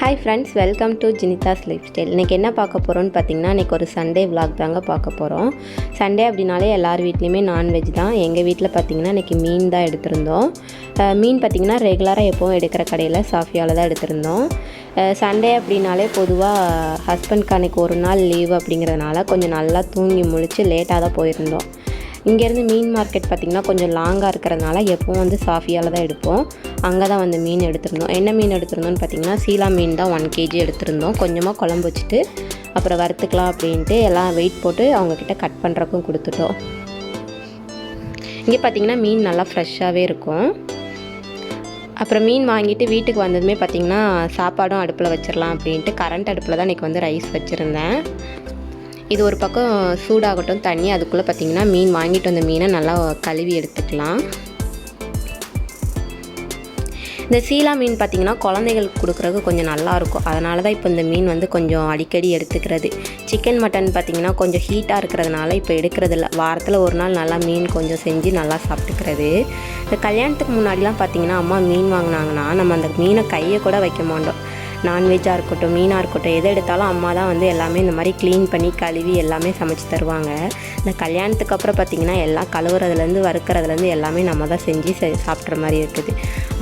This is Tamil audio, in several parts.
ஹாய் ஃப்ரெண்ட்ஸ், வெல்கம் டு ஜினிதாஸ் லைஃப் ஸ்டைல். இன்றைக்கி என்ன பார்க்க போகிறோன்னு பார்த்தீங்கன்னா, இன்றைக்கி ஒரு சண்டே விலாக் தாங்க பார்க்க போகிறோம். சண்டே அப்படின்னாலே எல்லார் வீட்லேயுமே நான்வெஜ் தான். எங்கள் வீட்டில் பார்த்திங்கன்னா இன்றைக்கி மீன் தான் எடுத்திருந்தோம். மீன் பார்த்திங்கன்னா ரெகுலராக எப்போவும் எடுக்கிற கடையில் சாஃபியாவில் தான் எடுத்திருந்தோம். சண்டே அப்படின்னாலே பொதுவாக ஹஸ்பண்ட்க்கு அன்றைக்கி ஒரு நாள் லீவு அப்படிங்கிறதுனால கொஞ்சம் நல்லா தூங்கி முழித்து லேட்டாக தான் போயிருந்தோம். இங்கேருந்து மீன் மார்க்கெட் பார்த்திங்கன்னா கொஞ்சம் லாங்காக இருக்கிறதுனால எப்போவும் வந்து சாஃபியாவில் தான் எடுப்போம். அங்கே தான் வந்து மீன் எடுத்திருந்தோம். என்ன மீன் எடுத்திருந்தோம்னு பார்த்திங்கன்னா சீலா மீன் தான் 1 kg எடுத்திருந்தோம். கொஞ்சமாக குழம்பு வச்சுட்டு அப்புறம் வறுத்துக்கலாம் அப்படின்ட்டு எல்லாம் வெயிட் போட்டு அவங்கக்கிட்ட கட் பண்ணுறக்கும் கொடுத்துட்டோம். இங்கே பார்த்திங்கன்னா மீன் நல்லா ஃப்ரெஷ்ஷாகவே இருக்கும். அப்புறம் மீன் வாங்கிட்டு வீட்டுக்கு வந்ததுமே பார்த்திங்கன்னா சாப்பாடும் அடுப்பில் வச்சிடலாம் அப்படின்ட்டு கரண்ட் அடுப்பில் தான் இன்றைக்கி வந்து ரைஸ் வச்சுருந்தேன். இது ஒரு பக்கம் சூடாகட்டும் தண்ணி, அதுக்குள்ளே பார்த்திங்கன்னா மீன் வாங்கிட்டு வந்த மீனை நல்லா கழுவி எடுத்துக்கலாம். இந்த சீலா மீன் பார்த்திங்கன்னா குழந்தைகளுக்கு கொடுக்குறதுக்கு கொஞ்சம் நல்லாயிருக்கும். அதனால தான் இப்போ இந்த மீன் வந்து கொஞ்சம் அடிக்கடி எடுத்துக்கிறது. சிக்கன் மட்டன் பார்த்திங்கன்னா கொஞ்சம் ஹீட்டாக இருக்கிறதுனால இப்போ எடுக்கிறதில்ல. வாரத்தில் ஒரு நாள் நல்லா மீன் கொஞ்சம் செஞ்சு நல்லா சாப்பிட்டுக்கிறது. இந்த கல்யாணத்துக்கு முன்னாடிலாம் பார்த்திங்கன்னா அம்மா மீன் வாங்கினாங்கன்னா நம்ம அந்த மீனை கையை கூட வைக்க மாட்டோம். நான்வெஜ்ஜாக இருக்கட்டும் மீனாக இருக்கட்டும் எது எடுத்தாலும் அம்மா தான் வந்து எல்லாமே இந்த மாதிரி க்ளீன் பண்ணி கழுவி எல்லாமே சமைச்சு தருவாங்க. இந்த கல்யாணத்துக்கு அப்புறம் பார்த்திங்கன்னா எல்லாம் கழுவுறதுலேருந்து வறுக்கிறதுலேருந்து எல்லாமே நம்ம தான் செஞ்சு சாப்பிட்ற மாதிரி இருக்குது.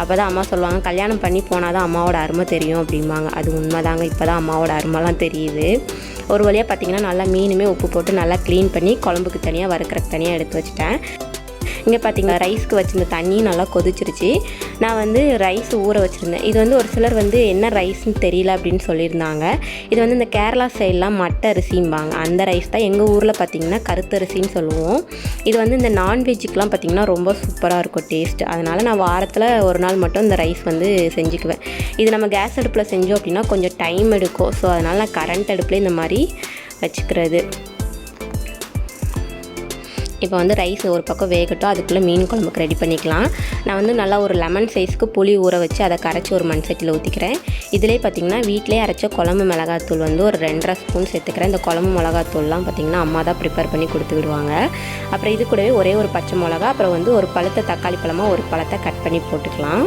அப்போ தான் அம்மா சொல்லுவாங்க, கல்யாணம் பண்ணி போனால் தான் அம்மாவோட அருமை தெரியும் அப்படிம்பாங்க. அது உண்மைதாங்க. இப்போ தான் அம்மாவோட அருமைலாம் தெரியுது. ஒரு வழியாக பார்த்திங்கன்னா நல்லா மீனுமே உப்பு போட்டு நல்லா க்ளீன் பண்ணி குழம்புக்கு தனியாக வறுக்கிறதுக்கு தனியாக எடுத்து வச்சுட்டேன். இங்கே பார்த்திங்கன்னா ரைஸ்க்கு வச்சுருந்த தண்ணி நல்லா கொதிச்சிருச்சு. நான் வந்து ரைஸ் ஊற வச்சுருந்தேன். இது வந்து ஒரு சிலர் வந்து என்ன ரைஸ்ன்னு தெரியல அப்படின்னு சொல்லியிருந்தாங்க. இது வந்து இந்த கேரளா சைட்லாம் மட்டை அரிசிம்பாங்க. அந்த ரைஸ் தான். எங்கள் ஊரில் பார்த்திங்கன்னா கருத்தரிசின்னு சொல்லுவோம். இது வந்து இந்த நான்வெஜ்ஜுக்கெலாம் பார்த்திங்கன்னா ரொம்ப சூப்பராக இருக்கும் டேஸ்ட்டு. அதனால் நான் வாரத்தில் ஒரு நாள் மட்டும் இந்த ரைஸ் வந்து செஞ்சுக்குவேன். இது நம்ம கேஸ் அடுப்பில் செஞ்சோம் அப்படின்னா கொஞ்சம் டைம் எடுக்கும். ஸோ அதனால் நான் கரண்ட் அடுப்பில் இந்த மாதிரி வச்சுக்கிறது. இப்போ வந்து ரைஸ் ஒரு பக்கம் வேகட்டும், அதுக்குள்ளே மீன் குழம்புக்கு ரெடி பண்ணிக்கலாம். நான் வந்து நல்லா ஒரு லெமன் சைஸ்க்கு புளி ஊற வச்சு அதை கரைச்சி ஒரு மண் சட்டியில் ஊற்றிக்கிறேன். இதிலே பார்த்திங்கன்னா வீட்டிலே அரைச்ச குழம்பு மிளகாத்தூள் வந்து ஒரு 2.5 ஸ்பூன் சேர்த்துக்கிறேன். இந்த குழம்பு மிளகாத்தூள்லாம் பார்த்திங்கன்னா அம்மா தான் ப்ரிப்பேர் பண்ணி கொடுத்து விடுவாங்க. அப்புறம் இது கூடவே ஒரே ஒரு பச்சை மிளகா, அப்புறம் வந்து ஒரு பழுத்த தக்காளி பழமாக ஒரு பழத்தை கட் பண்ணி போட்டுக்கலாம்.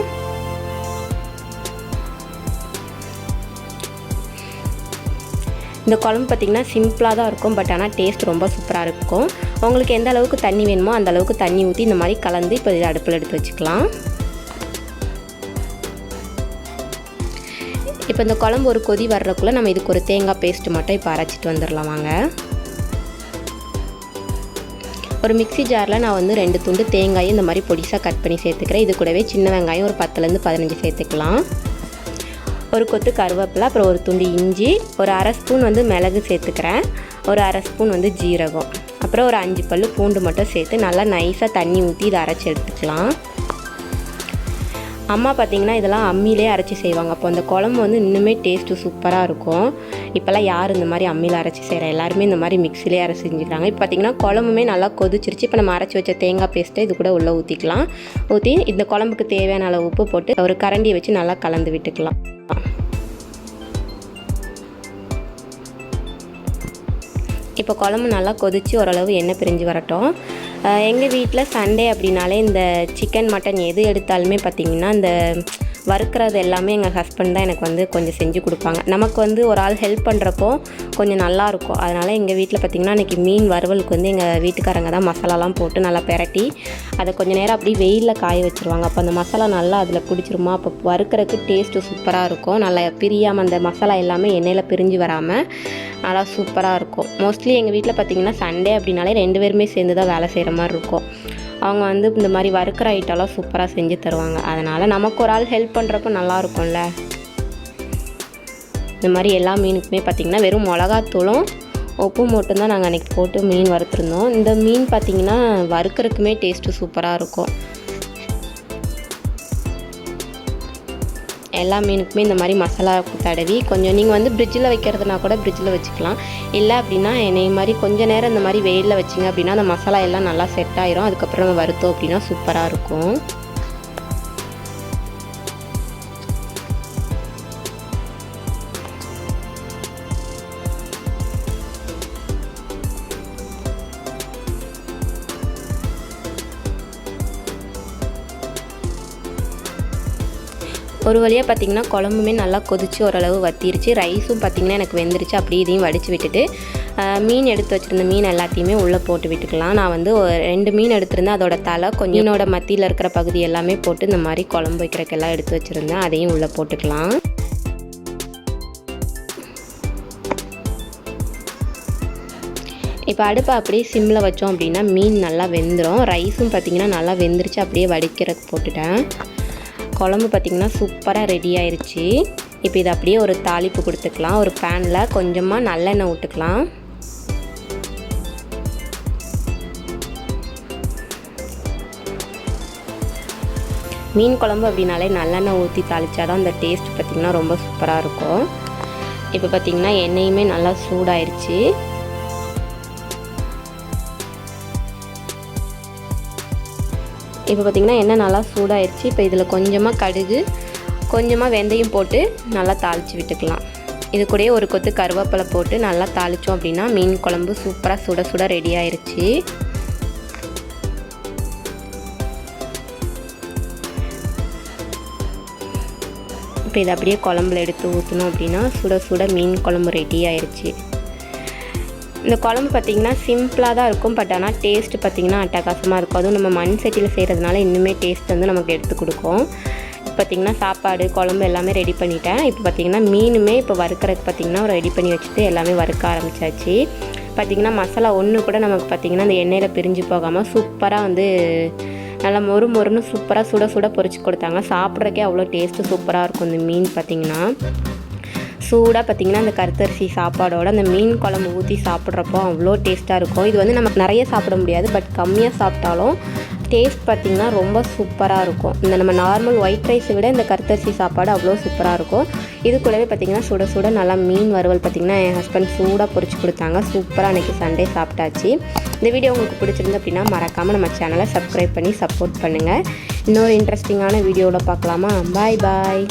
இந்த குழம்பு பார்த்திங்கன்னா சிம்பிளாக தான் இருக்கும். பட் ஆனால் டேஸ்ட் ரொம்ப சூப்பராக இருக்கும். உங்களுக்கு எந்த அளவுக்கு தண்ணி வேணுமோ அந்த அளவுக்கு தண்ணி ஊற்றி இந்த மாதிரி கலந்து இப்போ இதை அடுப்பில் எடுத்து வச்சுக்கலாம். இப்போ இந்த குழம்பு ஒரு கொதி வர்றதுக்குள்ளே நம்ம இதுக்கு ஒரு தேங்காய் பேஸ்ட்டு மட்டும் இப்போ அரைச்சிட்டு வந்துடலாம் வாங்க. ஒரு மிக்ஸி ஜாரில் நான் வந்து 2 துண்டு தேங்காயை இந்த மாதிரி பொடிசாக கட் பண்ணி சேர்த்துக்கிறேன். இது கூடவே சின்ன வெங்காயம் ஒரு 10லேருந்து 15 சேர்த்துக்கலாம். ஒரு கொத்து கருவேப்பிலை, அப்புறம் ஒரு துண்டு இஞ்சி, ஒரு 1/2 ஸ்பூன் வந்து மிளகு சேர்த்துக்கிறேன், ஒரு 1/2 ஸ்பூன் வந்து ஜீரகம், அப்புறம் ஒரு 5 பல் பூண்டு மட்டும் சேர்த்து நல்லா நைஸாக தண்ணி ஊற்றி இதை அரைச்சி எடுத்துக்கலாம். அம்மா பார்த்திங்கன்னா இதெல்லாம் அம்மியிலே அரைச்சி செய்வாங்க. அப்போ அந்த குழம்பு வந்து இன்னுமே டேஸ்ட்டு சூப்பராக இருக்கும். இப்போல்லாம் யார் இந்த மாதிரி அம்மியில் அரைச்சி செய்கிறா, எல்லாருமே இந்த மாதிரி மிக்ஸிலே அரைச்சி செஞ்சுக்கிறாங்க. இப்போ பார்த்திங்கன்னா குழம்புமே நல்லா கொதிச்சிருச்சு. இப்போ நம்ம அரைச்சி வச்ச தேங்காய் பேஸ்ட்டை இது கூட உள்ளே ஊற்றிக்கலாம். ஊற்றி இந்த குழம்புக்கு தேவையான அளவு உப்பு போட்டு ஒரு கரண்டியை வச்சு நல்லா கலந்து விட்டுக்கலாம். இப்போ குழம்பு நல்லா கொதித்து ஓரளவு எண்ணெய் பிரிஞ்சு வரட்டும். எங்கள் வீட்டில் சண்டே அப்படின்னாலே இந்த சிக்கன் மட்டன் எது எடுத்தாலுமே பார்த்திங்கன்னா இந்த வறுக்கிறது எல்லாமே எங்கள் ஹஸ்பண்ட் தான் எனக்கு வந்து கொஞ்சம் செஞ்சு கொடுப்பாங்க. நமக்கு வந்து ஒரு ஆள் ஹெல்ப் பண்ணுறப்போ கொஞ்சம் நல்லாயிருக்கும். அதனால் எங்கள் வீட்டில் பார்த்திங்கன்னா இன்றைக்கி மீன் வறுவலுக்கு வந்து எங்கள் வீட்டுக்காரங்க தான் மசாலாலாம் போட்டு நல்லா பெரட்டி அதை கொஞ்சம் நேரம் அப்படியே வெயிலில் காய வச்சுருவாங்க. அப்போ அந்த மசாலா நல்லா அதில் பிடிச்சிருமா, அப்போ வறுக்கிறதுக்கு டேஸ்ட்டு சூப்பராக இருக்கும். நல்லா பிரியாமல் அந்த மசாலா எல்லாமே எண்ணெயில் பிரிஞ்சு வராமல் நல்லா சூப்பராக இருக்கும். மோஸ்ட்லி எங்கள் வீட்டில் பார்த்திங்கன்னா சண்டே அப்படின்னாலே 2 பேருமே சேர்ந்து தான் வேலை செய்கிற மாதிரி இருக்கும். அவங்க வந்து இந்த மாதிரி வறுக்கிற ஐட்டம்லாம் சூப்பராக செஞ்சு தருவாங்க. அதனால் நமக்கு ஒரு ஆள் ஹெல்ப் பண்ணுறப்ப நல்லாயிருக்கும்ல. இந்த மாதிரி எல்லா மீனுக்குமே பார்த்திங்கன்னா வெறும் மிளகாத்தூளும் உப்பு மட்டும்தான் நாங்கள் அன்றைக்கி போட்டு மீன் வறுத்துருந்தோம். இந்த மீன் பார்த்திங்கன்னா வறுக்கிறதுக்குமே டேஸ்ட்டு சூப்பராக இருக்கும். எல்லா மீனுக்குமே இந்த மாதிரி மசாலா தடவி கொஞ்சம் நீங்கள் வந்து ஃப்ரிட்ஜில் வைக்கிறதுனா கூட ஃப்ரிட்ஜில் வச்சுக்கலாம். இல்லை அப்படின்னா என்னை மாதிரி கொஞ்சம் நேரம் இந்த மாதிரி வெயிலில் வச்சிங்க அப்படின்னா அந்த மசாலா எல்லாம் நல்லா செட் ஆயிரும். அதுக்கப்புறம் நம்ம வறுத்தோம் அப்படின்னா சூப்பராக இருக்கும். ஒரு வழியாக பார்த்திங்கன்னா குழம்புமே நல்லா கொதித்து ஓரளவு வற்றிருச்சு. ரைஸும் பார்த்திங்கன்னா எனக்கு வெந்துருச்சு. அப்படியே இதையும் வடித்து விட்டுட்டு மீன் எடுத்து வச்சுருந்த மீன் எல்லாத்தையுமே உள்ளே போட்டு விட்டுக்கலாம். நான் வந்து 2 மீன் எடுத்திருந்தேன். அதோட தலை கொஞ்சம் மீனோட மத்தியில் இருக்கிற பகுதி எல்லாமே போட்டு இந்த மாதிரி குழம்பு வைக்கிறதுக்கெல்லாம் எடுத்து வச்சுருந்தேன். அதையும் உள்ளே போட்டுக்கலாம். இப்போ அடுப்பை அப்படியே சிம்மில் வச்சோம் அப்படின்னா மீன் நல்லா வெந்துடும். ரைஸும் பார்த்திங்கன்னா நல்லா வெந்துருச்சு. அப்படியே வடிக்கிறதுக்கு போட்டுட்டேன். குழம்பு பார்த்திங்கன்னா சூப்பராக ரெடி ஆயிடுச்சு. இப்போ இதை அப்படியே ஒரு தாளிப்பு கொடுத்துக்கலாம். ஒரு பேனில் கொஞ்சமாக நல்லெண்ணெய் விட்டுக்கலாம். மீன் குழம்பு அப்படின்னாலே நல்லெண்ணெய் ஊற்றி தாளித்தாதான் அந்த டேஸ்ட் பார்த்திங்கன்னா ரொம்ப சூப்பராக இருக்கும். இப்போ பார்த்திங்கன்னா எண்ணெயுமே நல்லா சூடாயிருச்சு. இப்போ பார்த்திங்கன்னா எண்ணெய் நல்லா சூடாயிருச்சு. இப்போ இதில் கொஞ்சமாக கடுகு, கொஞ்சமாக வெந்தயம் போட்டு நல்லா தாளித்து விட்டுக்கலாம். இது கூடயே ஒரு கொத்து கருவேப்பிலை போட்டு நல்லா தாளித்தோம் அப்படின்னா மீன் குழம்பு சூப்பராக சுட சுட ரெடி ஆயிருச்சு. இப்போ இதை அப்படியே குழம்புல எடுத்து ஊற்றணும் அப்படின்னா சுட சுட மீன் குழம்பு ரெடி ஆயிருச்சு. இந்த குழம்பு பார்த்திங்கன்னா சிம்பிளாக தான் இருக்கும். பட் ஆனால் டேஸ்ட்டு பார்த்திங்கன்னா அட்டகாசமாக இருக்கும். அதுவும் நம்ம மண் சட்டியில் செய்கிறதுனால இன்னுமே டேஸ்ட் வந்து நமக்கு எடுத்து கொடுக்கும். பார்த்திங்கன்னா சாப்பாடு குழம்பு எல்லாமே ரெடி பண்ணிட்டேன். இப்போ பார்த்திங்கன்னா மீனுமே இப்போ வறுக்கிறதுக்கு பார்த்திங்கன்னா ரெடி பண்ணி வச்சுட்டு எல்லாமே வறுக்க ஆரம்பித்தாச்சு. பார்த்திங்கன்னா மசாலா ஒன்று கூட நமக்கு பார்த்திங்கன்னா அந்த எண்ணெயில் பிரிஞ்சு போகாமல் சூப்பராக வந்து நல்லா மொறு மொறுன்னு சூப்பராக சுட சுட பொரிச்சு கொடுத்தாங்க. சாப்பிட்றதுக்கே அவ்வளோ டேஸ்ட்டு சூப்பராக இருக்கும். இந்த மீன் பார்த்திங்கன்னா சூடாக பார்த்திங்கன்னா அந்த கருத்தரிசி சாப்பாடோட அந்த மீன் குழம்பு ஊற்றி சாப்பிட்றப்போ அவ்வளோ டேஸ்ட்டாக இருக்கும். இது வந்து நமக்கு நிறைய சாப்பிட முடியாது. பட் கம்மியாக சாப்பிட்டாலும் டேஸ்ட் பார்த்திங்கன்னா ரொம்ப சூப்பராக இருக்கும். இந்த நம்ம நார்மல் ஒயிட் ரைஸை விட இந்த கருத்தரிசி சாப்பாடு அவ்வளோ சூப்பராக இருக்கும். இது கூடவே பார்த்திங்கன்னா சுட சுட நல்லா மீன் வறுவல் பார்த்திங்கன்னா என் ஹஸ்பண்ட் சூடாக பொரிச்சு கொடுத்தாங்க. சூப்பராக அன்றைக்கி சண்டே சாப்பிட்டாச்சு. இந்த வீடியோ உங்களுக்கு பிடிச்சிருந்து அப்படின்னா மறக்காமல் நம்ம சேனலை சப்ஸ்கிரைப் பண்ணி சப்போர்ட் பண்ணுங்கள். இன்னொரு இன்ட்ரெஸ்டிங்கான வீடியோவில் பார்க்கலாமா? பாய் பாய்.